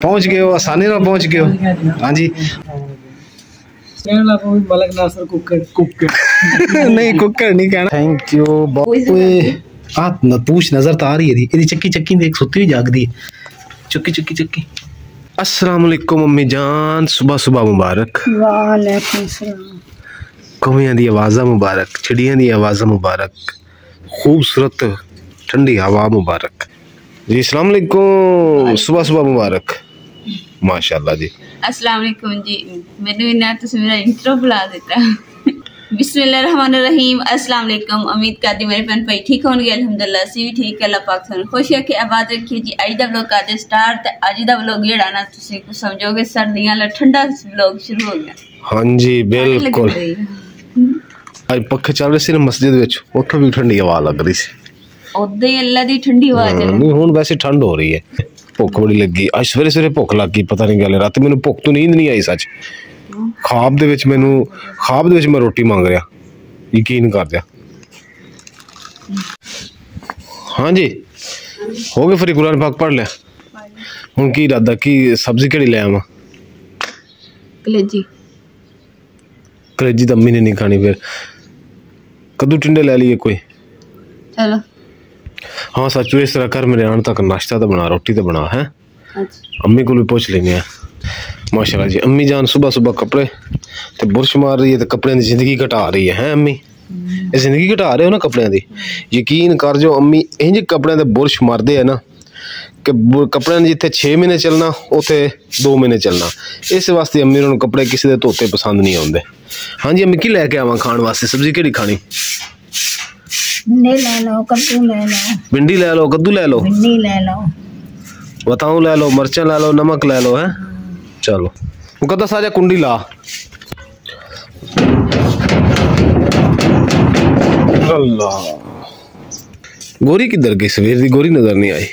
पहुंच गए हो, आसानी ना पहुंच गए हो। हाँ जी मलक नासर कुकर नहीं कुकर नहीं कहना। Thank you. पूछ नजर तो आ रही है थी चक्की चक्की देख सुती हुई जागदी है चक्की चक्की चक्की। अस्सलाम वालेकुम अम्मी जान, सुबह सुबह मुबारक। वालेकुम सलाम। कौवियां दी आवाज़ा मुबारक, चिड़ियां दी आवाज़ा मुबारक, खूबसूरत ठंडी हवा मुबारक जी। अस्सलाम वालेकुम, सुबह सुबह मुबारक। माशाल्लाह जी। अस्सलाम वालेकुम जी। मैंने ना तो मेरा इंट्रो बुला देता। बिस्मिल्लाहिर्रहमानिर्रहीम। अस्सलाम वालेकुम। उम्मीद करती मेरे भैन भाई ठीक होंगे। अल्हम्दुलिल्लाह असी भी ठीक है। अल्लाह पाक थानू खुश रखे आबाद रखिए जी। अज दा व्लॉग करदे स्टार्ट ते अज दा व्लॉग जेड़ा ना तुसी कुछ समझोगे सर्दियां ला ठंडा व्लॉग शुरू हो गया। हां जी बिल्कुल। आज पक्खे चल रहे सी ना मस्जिद विच, उत्थों भी ठंडी हवा लग रही सी। ओदे अल्लाह दी ठंडी हवा चले। नहीं हुण वैसे ठंड हो रही है। भुख बड़ी लगी अज सवेरे सवेरे भुख लग गई, पता नहीं गल रात मैनू भुख तो नींद नहीं आई सच। ख्वाब दे विच मैं रोटी मांग रहा, यकीन कर दिया। हाँ जी हो गए फ्री, कुरान पाक पढ़ लिया। हुण की इरादा की सब्जी केड़ी ले आवां? कलेजी। कलेजी तो अम्मी ने नहीं खानी, फिर कद्दू टिंडे ले लिए कोई। चलो हाँ सच इस तरह कर, मेरे आने तक नाश्ता तो बना, रोटी तो बना है। अम्मी को भी पूछ लेंगे। माशाल्लाह जी अम्मी जान सुबह सुबह कपड़े ते बुरश मार रही है, तो कपड़े की जिंदगी घटा रही है अम्मी। ये जिंदगी घटा रहे हो ना कपड़े की, यकीन कर जो अम्मी इंज कपड़े के बुरश मारते है ना कि कपड़े ने जिथे 6 महीने चलना उथे 2 महीने चलना। इस वास्ते अम्मी उन्होंने कपड़े किसी के धोते पसंद नहीं आते। हाँ जी अम्मी की लैके आवा खाने वास्ते? सब्जी केड़ी खानी? भिंडी ले लो, कद्दू ले लो। भिंडी ले लो, कद्दू ले लो, भिंडी ले लो, बताऊं ले लो, मिर्चा ले लो, नमक ले लो। है चलो मुकद्दस आजा कुंडी ला। अल्लाह गोरी किधर गई? सवेर दी गोरी नजर नहीं आई।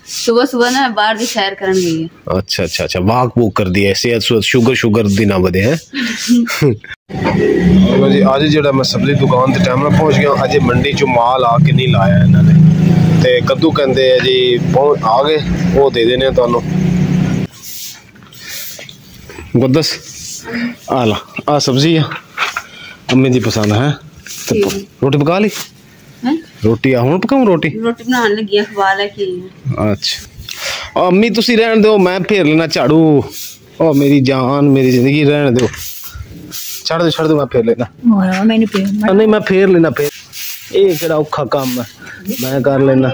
सुबह सुबह ना बाहर दी सैर करन गई है। अच्छा अच्छा अच्छा वाक वूक कर दिया, सेहत शुगर दी ना बदे है। जी आज जेड़ा मैं सब्जी दुकान ते टाइम ना पहुंच गया। अज मंडी चो माल आके नहीं लाया इन्होंने, ते कद्दू कहते हैं जी पहुंच आ गए, वो दे देने तुहानू। मुकद्दस आ ला, आ सब्जी है अम्मी दी पसंद है। रोटी पका ली? रोटी हुण पकाऊं? रोटी बनाने लगी, खवा लेके। अच्छा अम्मी तुसी रहन दो, मैं फेर लेना झाड़ू। ओ मेरी जान मेरी जिंदगी रहन दो, छड़ दो मैं फेर लेना। नहीं मैं फेर लेना, फेर ये केड़ा औखा काम है, मैं कर लेना।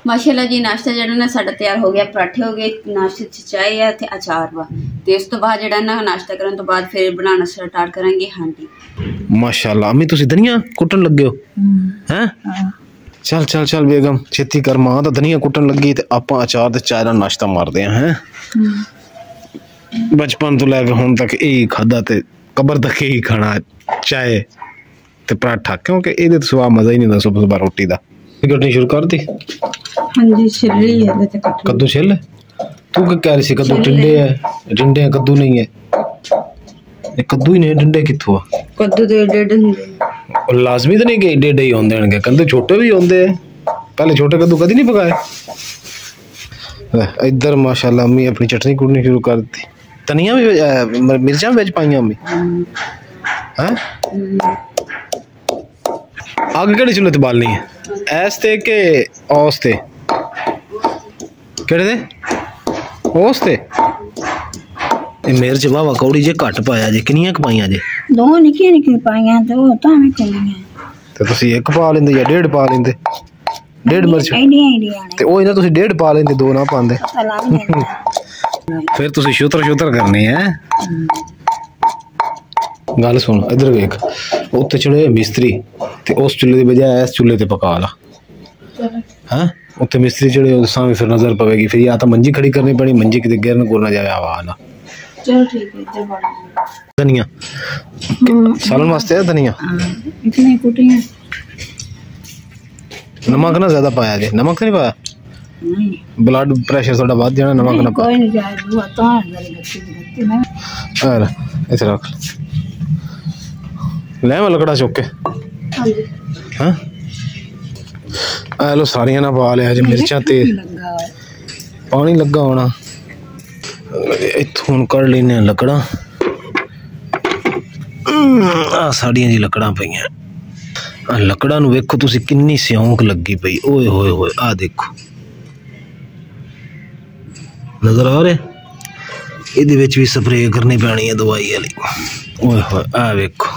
माशाल्लाह जी नाश्ता जेड़ा ना साडा तैयार हो गया। पराठे हो गए, नाश्ते च चाय है ते अचार वा, ते उस तो बाद जेड़ा ना नाश्ता करन तो बाद फिर बनाना स्टार्ट करांगे हांडी। माशाल्लाह अम्मी तुसी धनिया कुटन लगे हो हैं? चल चल चल बेगम छेती कर, मां तो धनिया कुटन लगी ते आपां अचार ते चाय दा नाश्ता मारदे हैं। बचपन तो लैके हुण तक यही खादा ते कबर तक यही खाना, चाय ते पराठा, क्योंकि इहदे तो सिवा मजा ही नहीं आंदा सुबह सुबह रोटी दा। कटनी शुरू कर दी? हां जी छिल रही है ते कट। कद्दू छिल? तू क्या कह रही सी कद्दू टिंडे है? टिंडे है कद्दू नहीं है। ये कद्दू ही नहीं, टिंडे कित्थों आ? कद्दू ते एडे हुंदे लाजमी तो नहीं कि एडे ही होंदे हनगे, कद्दू छोटे भी होंदे। पहले छोटे कद्दू कदी नहीं पकाए? इधर माशाल्लाह अम्मी अपनी चटनी कुटनी शुरू कर दी। धनिया भी मिर्चा विच पाइयां अम्मी हैं? आग केड़े चुल्हे ते बालनी है? ऐस ते के औस ते? केड़े ते? औस ते। मिर्च वावा कौड़ी जे घट पाया जे, किन्नियां क पाइयां जे? 2 निक्की निक्की पाइयां ते ओ तां कोलियां ते तुसी 1 पा लेंदे या 1.5 पा लेंदे? 1.5 मिर्च ते ओही ना, तुसी 1.5 पा लेंदे, 2 ना पांदे। फिर तुसी शुतर करनी है। गल सुन इधर वेख, उत्ते चढ़े मिस्त्री ते उस चुल्हे की बजाय इस चुल्हे ते पका ला। हैं उत्ते मिस्त्री चढ़े सामने, फिर नजर पवेगी, फिर या तो मंजी खड़ी करनी पड़ी, मंजी किते गिरन गुरना जाए हवा ना। चलो ठीक है। इधर धनिया सालन वास्ते है धनिया इतनी कुटियां। नमक ना ज्यादा पाया जे? नमक नहीं पाया? नहीं ब्लड प्रेशर थोड़ा बढ़ जाना, नमक ना कोई नहीं जाए वो तो गत्ती ना। अरे इधर रख ले, मैं लकड़ा चुक के। हां ए लो सारियां ना पा लिया, मिर्चा ते पानी लगा होना। इत्थों कढ़ लेने लकड़ा, आ साड़ियां जी लकड़ा पईयां। लकड़ा नूं वेखो तुसी किन्नी स्योंक लगी पई, ओए होए होए, आ देखो नजर आ रहा, इहदे विच भी स्प्रे करनी पैनी है दवाई वाली। ओए होए आ वेखो,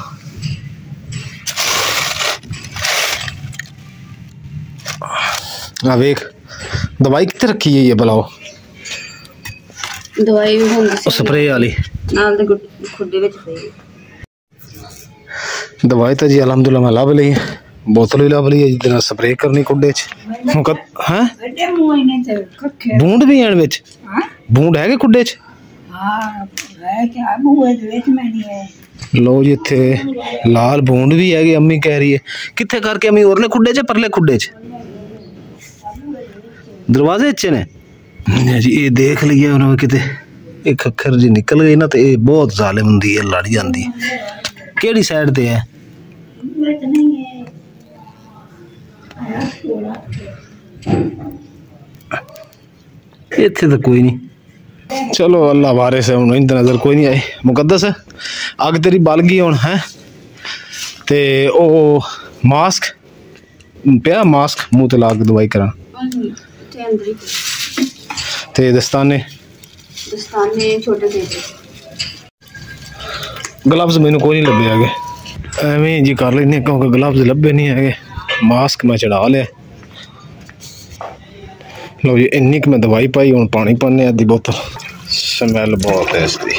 आ वेख दवाई कित्थे रखी है ये बुलाओ, दवाई भी होंदी स्प्रे वाली नाल दे खुड्डे विच पई। दवाई तो जी अलहमदुल्ला मैं लभ ली, बोतल भी लभ ली है जिहदे नाल स्प्रे करनी कुड्डे च। हैं बूंद भी हैं विच, बूंद है कुड्डे च? लो जी इत्थे लाल बूंद भी है, अम्मी कह रही है। कित्थे करके अम्मी, ओरले खुड्डे च परले खुड्डे च? दरवाजे च ने जी। ये देख लिया उन्होंने किते एक अखर जी निकल गई ना, तो ये बहुत जालिम हुंदी है, लड़ जाती। केड़ी साइड ते है? इत्थे तो कोई नहीं, चलो अल्लाह वारिस है, हुण इंदे नजर कोई नहीं आई। मुकद्दस अग तेरी बल गई हुण है, ते ओ मास्क पिया, मास्क मुंह ते ला के दवाई करा, ते दस्ताने छोटे ग्लव्स मैनू कोई नहीं लभे है, एवें जी कर लेने क्योंकि ग्लव्स लभे नहीं है। मास्क मैं चढ़ा लिया। लो जी इन्नी क मैं दवाई पाई, हूँ पानी पाने अद्धी बोतल। स्मैल बहुत है इसकी,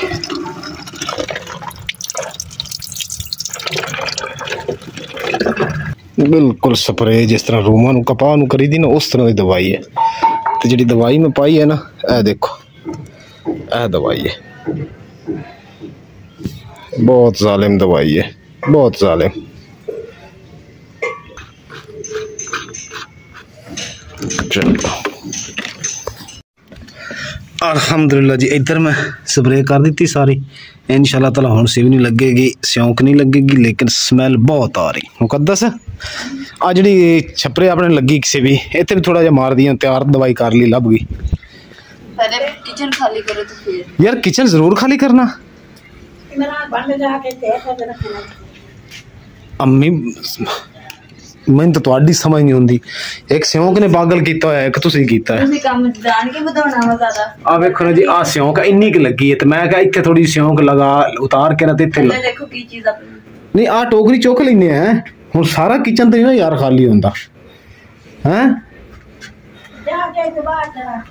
बिल्कुल स्प्रे जिस तरह रूमां नूं कपाह नूं करी दी ना, उस तरह की दवाई है। तो जी दवाई मैं पाई है ना, ए देखो ए दवाई है, बहुत जालिम दवाई है, बहुत जालिम। अल्हम्दुलिल्लाह जी, इधर मैं स्प्रे कर दी सारी, इंशाल्लाह ताला हुण सिव नहीं लगेगी, स्योंक नहीं लगेगी, लेकिन स्मैल बहुत आ रही। मुकद्दस आ जी छपरे अपने लगी किसी भी, इतने भी थोड़ा जहा मार दिया, तैयार दवाई कर ली, लभ गई। पहले किचन खाली करो तो फिर यार किचन जरूर खाली करना। अम्मी मैं तो तुहाडी समझ नहीं होंदी, एक स्योंक ने पागल कीता है, एक तुसी कीता है। तुसी काम जान के बताना वा ज्यादा। आ वेखो ना जी, आ स्योंक इन्नी क लगी है, तो मैं कहा इत्थे थोड़ी स्योंक लगा उतार के ना, ते इत्थे देखो की चीज अपनी नहीं, आ टोकरी चुक लेने हैं हुण, सारा किचन तो नहीं ना यार खाली होंदा हैं। जा के बाहर जा।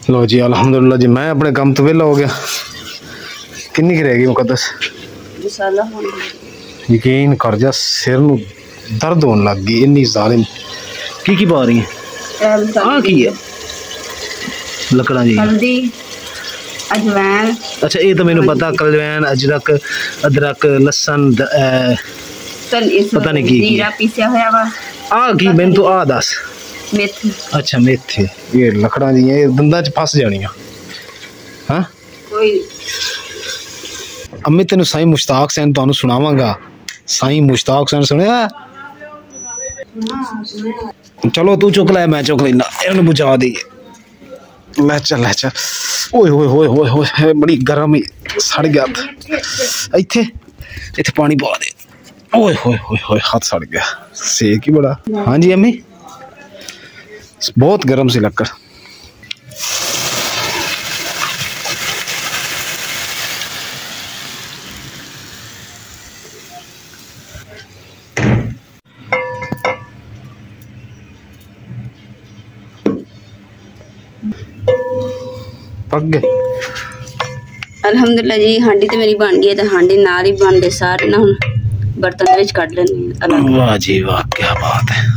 लो जी अल्हम्दुलिल्लाह जी, मैं अपने काम तो वेला हो गया। किन्नी की रहेगी मुकद्दस? यकीन कर जा, सिर नूं दर्द होने लग गई, इन्नी जालिम। की पा रही है? की है? लकड़ा जी, हल्दी अजवैन। अच्छा ये तो मैंने पता, कलवैन अजरक अदरक लसन पता नहीं की जीरा पीसिया होया वा। आ की मैंने तो आ दस। मेथी। अच्छा मेथी, ये लकड़ा दी ये दंदा च फस जानियां। हां कोई अम्मी तेन साईं मुश्ताक सैन तुहानू सुनावांगा। साईं मुश्ताक सैन सुनिया? चलो तू चुक लै, मैं चुक लेना, इन्हू बुझा दी। लै चल लै चल। ओए होए होए होए होए, बड़ी गर्म ही सड़ गया। इत्थे इत्थे पानी पा दे। ओए होए होए होए, हाथ सड़ गया, सेक ही बड़ा। हाँ जी अम्मी, बहुत गर्म सी लक्कड़। पक गए अल्हम्दुलिल्लाह जी। हांडी तो मेरी बन गई है, तो हांडी नाल ही बनदे सारे ना, हुण बर्तन विच कढ लेने। वाह जी वाह, क्या बात है।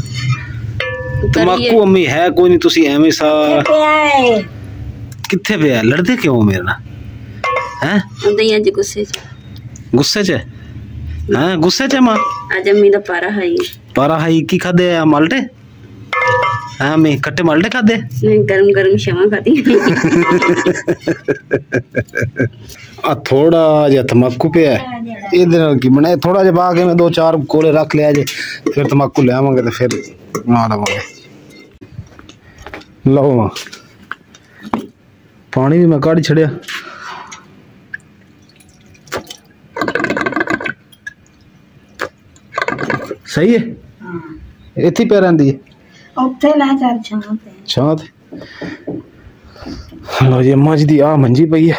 तमाकू अम्मी है कोई नहीं, तुसी एवें सा किथे पे है? लड़दे क्यों मेरे नाल हैं? उंदे ही अज गुस्से च। गुस्से च हैं गुस्से च मां आज अम्मी दा पारा हाई की खादे माल्टे हाँ मैं कट्टे माल्टे खादे गरम गरम शमा खाती आ थोड़ा जा तम्बाकू पे है इधर की बनाए थोड़ा जा बाग में 2-4 कोले रख लिया जे फिर तम्बाकू ले आवांगे तो फिर बना लवांगे। लो मां पानी भी मैं काढ़ी छड़िया सही है इत्थे पे रहिंदी है ਉੱਥੇ ਲੈ ਚੱਲ छां ते लो जी अम्मा जी दी आ मंजी पई है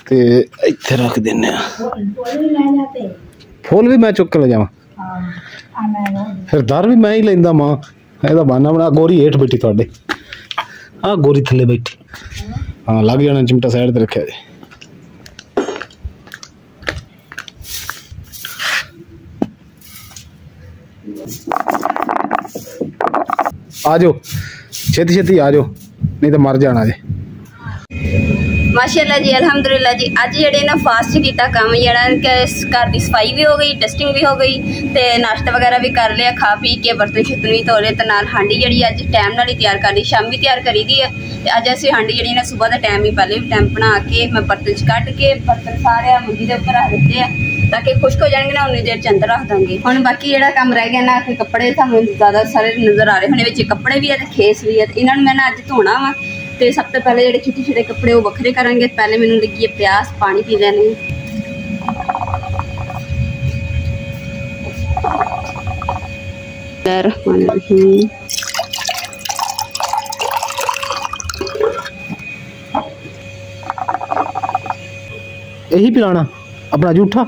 ते इत्थे रख दिन्ने आ फुल भी मैं चुक के ले जावां फिर दर भी मैं ही लेंदा मां ਇਹਦਾ ਬਹਾਨਾ ਬਣਾ ਗੋਰੀ ਹੇਠ ਬੈਠੀ ਤੁਹਾਡੇ ਆ ਗੋਰੀ ਥੱਲੇ ਬੈਠੀ ਹਾਂ ਲੱਗ ਜਾਣਾ ਚਿਮਟਾ ਸਾਈਡ ਤੇ ਰੱਖਿਆ ਜੀ आ जाओ छेती छेती आ जाओ नहीं तो मर जाना जी। माशाअल्लाह जी अल्हम्दुलिल्लाह जी अज जेडे ना फास्ट कीता काम जेड़ा घर की सफाई भी हो गई डस्टिंग भी हो गई ते नाश्ता वगैरह भी कर लिया खा पी के बर्तन शर्तन भी धो ले ते नाल हांडी जेड़ी अज टाइम नाल ही तैयार कर ली शामी तैयार करी दी है ते अज असीं हांडी जेड़ी ना सुबह दा टाइम ही पहले भी टाइम बना के मैं बर्तन च कट के बर्तन सारे मंजी दे उपर रख दिते हैं ताकि खुश्क हो जाएंगे ना उन्नी देर च अंदर रख देंगे। हुण बाकी जेड़ा काम रह गया ना कि कपड़े सानूं ज़्यादा सारे नज़र आ रहे हुणे विच कपड़े भी है ते खेस भी है इन्हां नूं मैं ना अज धोना वा ते सब तो पहले जेडे छोटे छोटे कपड़े वो वखरे करांगे। पहले मैनूं लगी है प्यास पानी पी लैने यही पिलाना अपना जूठा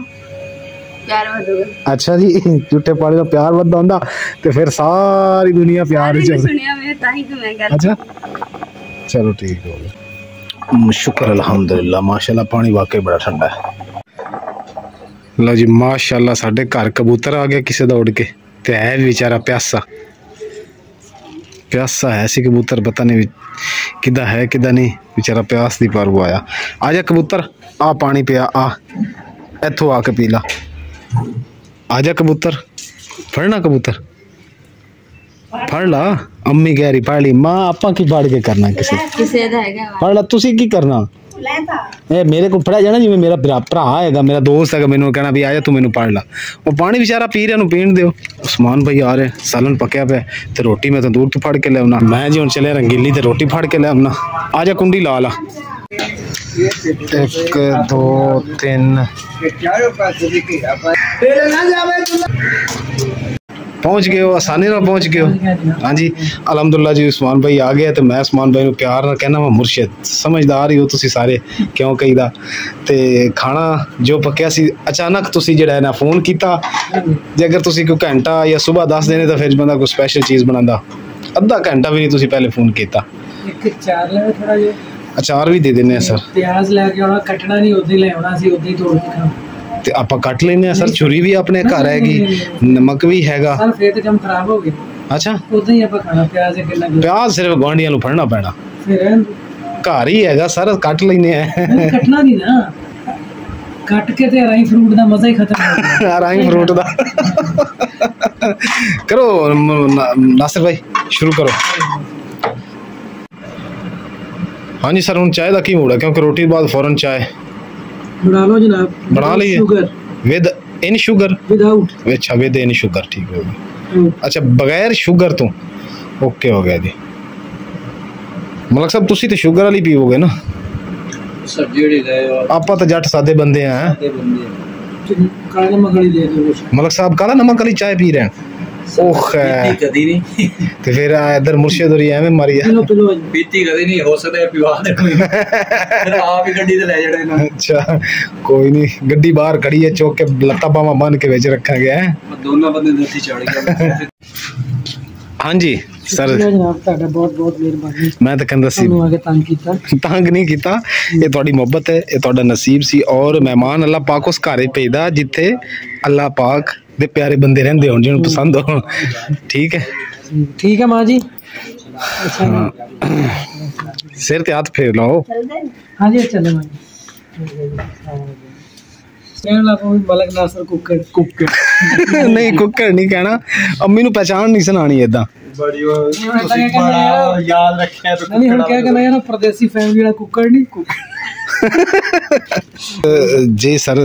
प्यार वधूगा। अच्छा जी जूठे पानी का प्यार वधदा हुंदा ते फिर सारी दुनिया प्यार विच सुनिया मैं ताही तो मैं गल अच्छा चलो ठीक हो गया शुक्र अल्हम्दुलिल्लाह माशाल्लाह पानी वाकई बड़ा ठंडा है। लो जी माशाल्लाह साडे घर कबूतर आ गया किसी दा उड़ के ते है बेचारा प्यासा है सी कबूतर पता नहीं किदा है किदा नहीं बेचारा प्यास दी पार आया। आजा कबूतर आ पानी पिया आ इथों आके पी ला आजा कबूतर फड़ना कबूतर फड़ ला अम्मी कह रही फड़ ली मां आपा की फाड़ के करना किसी फड़ ला तुसी की करना ए मेरे को फड़ा जाना जिवें मेरा भरा हैगा मेरा दोस्त है मैनू कहना भी आजा तू मैनू पढ़ ला वो पानी बेचारा पी रहा पीण दियो। उस्मान भाई आ रहे सालन पकया पे ते रोटी मैं तो दूर तो फड़ के ले आना मैं जी हुण चले रंगीली ते रोटी फड़ के ले आना आजा कुंडी ला ला 1 2 3 पहुंच गए हो आसानी ना पहुंच गए हो। हाँ जी अलहमदुल्ला जी उस्मान भाई आ गया तो मैं उस्मान भाई प्यार ना कहना वा मुर्शिद समझदार ही हो तुसी सारे क्यों कही दा ते खाना जो पक्या सी अचानक तुसी जेड़ा है ना फोन किया जे अगर तुसी कोई घंटा या सुबह 10 देने तो फिर बंदा कोई स्पेशल चीज़ बनांदा अद्धा घंटा भी नहीं तुसी पहले फोन किया अचार भी दे देने सर प्याज लेके आना कटना नहीं उदी ले आना सी उदी तोड़ के खा ते आपा कट लेने सर छुरी भी अपने घर हैगी नमक भी हैगा सर फिर तो जम खराब हो गए अच्छा उदा ही आपा खाना प्याज कितना प्याज सिर्फ गवांढियां नु फड़ना पैना फिर घर ही हैगा सर कट लेने है कटना नहीं ना कट के ते राई फ्रूट दा मजा ही खत्म हो गया राई फ्रूट दा करो नासिर भाई शुरू करो। हाँ जी सर हूँ चाय का की मूड है क्योंकि रोटी बाद फौरन चाय बना लो जनाब बना ली विद इन शुगर विदाउट अच्छा विद इन शुगर ठीक हो गया अच्छा बगैर शुगर तो ओके हो गया जी मलक साहब तुसी तो शुगर वाली पीओगे ना सर जेड़ी ले आपा तो जट सादे बंदे हैं काला नमक वाली ले लो मलक साहब काला नमक वाली चाय पी रहे हैं ओह कदी नहीं ते फिर इधर मुर्शिद और एवें मारी है पीती कदी नहीं हो सकता पिवा दे कोई फिर आप ही गड्डी ते ले जड़े ना अच्छा कोई नहीं गड्डी बाहर खड़ी है चौक के लत्ता बामा बन के बेच रखा गया है दोनों बंदे नथी चढ़ गए। हाँ जी सर जनाब ਤੁਹਾਡਾ बहुत बहुत मेहरबानी मैं तो कहंदा सी आगे तंग कीता तंग नहीं कीता ये ਤੁਹਾਡੀ ਮੁਹੱਬਤ है ये ਤੁਹਾਡਾ नसीब सी और मेहमान अल्लाह पाक उस घरे भेजदा जिथे अल्लाह पाक दे प्यारे बंदे रहंदे होण जिन्हों पसंद हो ठीक है मां जी अच्छा सिर ते हाथ फेर लाओ हां जी चलो मां मलक नासर कुकर कुकर नहीं कुकर नहीं कहना, अम्मी नू पहचान नहीं सुनानी इदा। बड़ी याद रखिया तो नहीं हम क्या कहना यार परदेसी फैमिली वाला कुकर नहीं कुकर। जी सर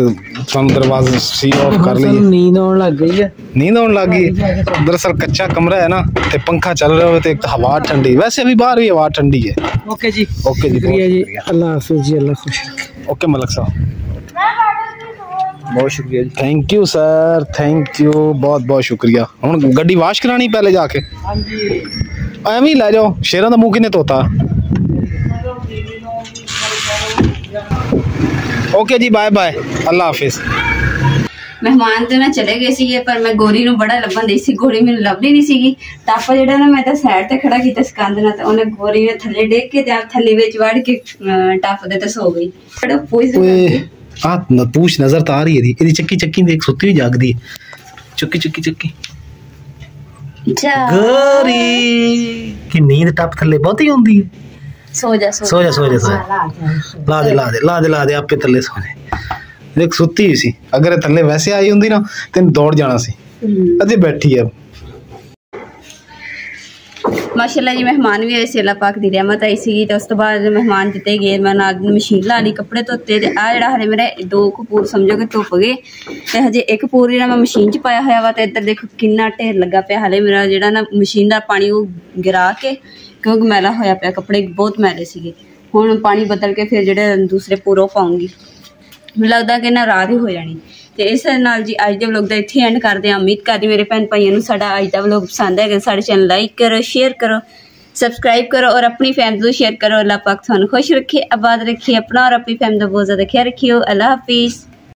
तुम दरवाजा सी ऑफ कर ली। नींद आने लग गई है। नींद आने लग गई। दरअसल कच्चा कमरा है ना, ते पंखा चल रहा है, तो एक हवा ठंडी, वैसे अभी बाहर भी हवा ठंडी है। ओके जी शुक्रिया जी, अल्लाह हाफिज़ जी, अल्लाह हाफिज़। ओके मलक साहब, बहुत शुक्रिया जी। Thank you sir, thank you, बहुत बहुत शुक्रिया। हुण गड्डी वाश करानी पहले जाके? हाँ जी, एवं ही लै जाओ, शेरां दा मुंह किन्ने धोता। ओके जी, बाय बाय, अल्लाह हाफिज़। ਮਹਿਮਾਨ ਤੇ ਨਾ ਚਲੇ ਗਏ ਸੀਗੇ, ਪਰ ਮੈਂ ਗੋਰੀ ਨੂੰ ਬੜਾ ਲੱਭਣ ਦੀ ਸੀ, ਗੋਰੀ ਮੈਨੂੰ ਲੱਭਦੀ ਨਹੀਂ ਸੀਗੀ। ਟੱਪ ਜਿਹੜਾ ਨਾ ਮੈਂ ਤਾਂ ਸਾਈਡ ਤੇ ਖੜਾ ਕੀਤਾ ਸਕੰਦ ਨਾਲ, ਤੇ ਉਹਨੇ ਗੋਰੀ ਨੇ ਥੱਲੇ ਡੇਗ ਕੇ ਤੇ ਆਪ ਥੱਲੇ ਵਿੱਚ ਵੜ ਕੇ ਟੱਪ ਦੇ ਤੇ ਸੋ ਗਈ। ਬੜਾ ਪੁੱਛ आ पूछ नजर तो आ रही है, ਇਹਦੀ ਚੱਕੀ ਚੱਕੀ ਦੇਖ, ਸੁੱਤੀ ਵੀ ਜਾਗਦੀ ਹੈ। ਚੁੱਕੀ ਚੁੱਕੀ ਚੱਕੀ ਗੋਰੀ ਕਿ ਨੀਂਦ ਟੱਪ ਥੱਲੇ ਬਹੁਤੀ ਹੁੰਦੀ ਹੈ। ਸੋ ਜਾ ਸੋ ਜਾ ਸੋ ਜਾ ਲਾ ਦੇ ਲਾ ਦੇ ਲਾ ਦੇ ਲਾ ਦੇ, ਆਪੇ ਥੱਲੇ ਸੋ ਜਾ। ਦੇਖ ਸੁੱਤੀ ਹੀ ਸੀ, ਅਗਰ ਇਹ ਥੱਲੇ ਵੈਸੇ ਆਈ ਹੁੰਦੀ ਨਾ ਤੈਨੂੰ ਦੌੜ ਜਾਣਾ ਸੀ। ਅਜੇ ਬੈਠੀ ਹੈ। ਮਾਸ਼ਾਅੱਲਾ ਜੀ, ਮਹਿਮਾਨ ਵੀ ਆਏ, ਸੇਲਾ ਪਾਕ ਦੀ ਰਹਿਮਤ ਆਈ ਸੀਗੀ। ਤੇ ਉਸ ਤੋਂ ਬਾਅਦ ਮਹਿਮਾਨ ਜਿੱਤੇ ਗਏ, ਮੈਂ ਨਾਲ ਮਸ਼ੀਨ ਲਾ ਲਈ, ਕੱਪੜੇ ਧੋਤੇ। ਤੇ ਆ ਜਿਹੜਾ ਹਲੇ ਮੇਰੇ 2 ਕਪੂਰ ਸਮਝੋ ਕਿ ਧੁੱਪ ਗਏ, ਤੇ ਹਜੇ 1 ਕਪੂਰ ਜਿਹੜਾ ਮੈਂ ਮਸ਼ੀਨ 'ਚ ਪਾਇਆ ਹੋਇਆ ਵਾ। ਤੇ ਇੱਧਰ ਦੇਖੋ ਕਿੰਨਾ ਢੇਰ ਲੱਗਾ ਪਿਆ ਹਲੇ ਮੇਰਾ, ਜਿਹੜਾ ਨਾ ਮਸ਼ੀਨ ਦਾ ਪਾਣੀ ਉਹ ਗਿਰਾ ਕੇ, ਕਿਉਂਕਿ ਮੈਲਾ ਹੋਇਆ ਪਿਆ, ਕੱਪੜੇ ਬਹੁਤ ਮੈਲੇ ਸੀਗੇ। ਹੁਣ ਪਾਣੀ ਬਦਲ ਕੇ ਫਿਰ ਜਿਹੜੇ ਦੂਸਰੇ ਪੂਰੋਂ ਪਾਉਂਗੀ। ਮੈਨੂੰ ਲੱਗਦਾ ਕਿ ਨਾ ਰਾਤ ਹੀ ਹੋ ਜਾਣੀ। ਤੇ ਇਸ ਨਾਲ ਜੀ ਅੱਜ ਦੇ ਵਲੋਗ ਦਾ ਇੱਥੇ ਐਂਡ ਕਰਦੇ ਹਾਂ। ਉਮੀਦ ਕਰਦੀ ਮੇਰੇ ਭੈਣ ਭਾਈਆਂ ਨੂੰ ਸਾਡਾ ਅੱਜ ਦਾ ਵਲੋਗ ਪਸੰਦ ਹੈਗਾ। ਸਾਡੇ ਚੈਨਲ ਲਾਈਕ ਕਰੋ, शेयर करो, सब्सक्राइब करो और अपनी फैमिली को शेयर करो। अल्लाह पाक थानू खुश रखे, आबाद रखिए, अपना और अपनी फैमिली का बहुत ज़्यादा ख्याल रखियो। अल्लाह हाफिज़।